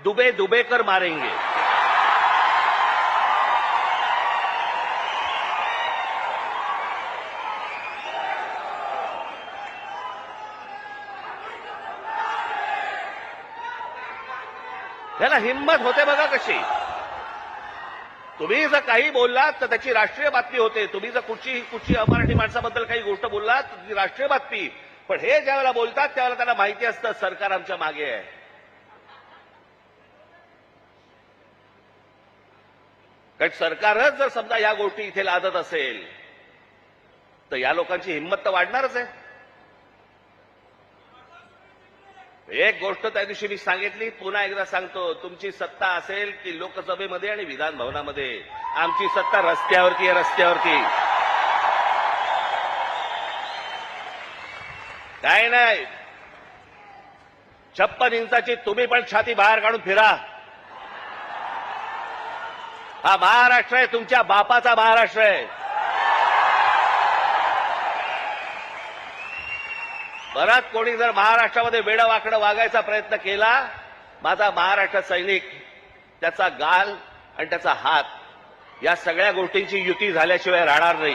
दुबे दुबे कर मारेंगे। त्याला हिंमत होते बघा कशी। तुम्ही जर काही बोललात तर त्याची राष्ट्रीय बातमी होते। तुम्ही जर कुठची अमराठी माणसाबद्दल काही गोष्ट बोललात तर ती राष्ट्रीय बातमी। पण हे ज्यावेळेला बोलतात त्यावेळेला त्यांना माहिती असतं सरकार आमच्या मागे आहे। कारण सरकारच जर समजा या गोष्टी इथे लादत असेल तर या लोकांची हिंमत तर वाढणारच आहे। एक गोष्ट त्या दिवशी मी सांगितली, पुन्हा एकदा सांगतो, तुमची सत्ता असेल ती लोकसभेमध्ये आणि विधान भवनामध्ये, आमची सत्ता रस्त्यावरती आहे, रस्त्यावरती। काय नाही, 56 इंचाची तुम्ही पण छाती बाहेर काढून फिरा। हा महाराष्ट्र आहे, तुमच्या बापाचा महाराष्ट्र आहे। परत कोणी जर महाराष्ट्रामध्ये वेडं वाकडं वागायचा प्रयत्न केला, माझा महाराष्ट्र सैनिक त्याचा गाल आणि त्याचा हात या सगळ्या गोष्टींची युती झाल्याशिवाय राहणार नाही।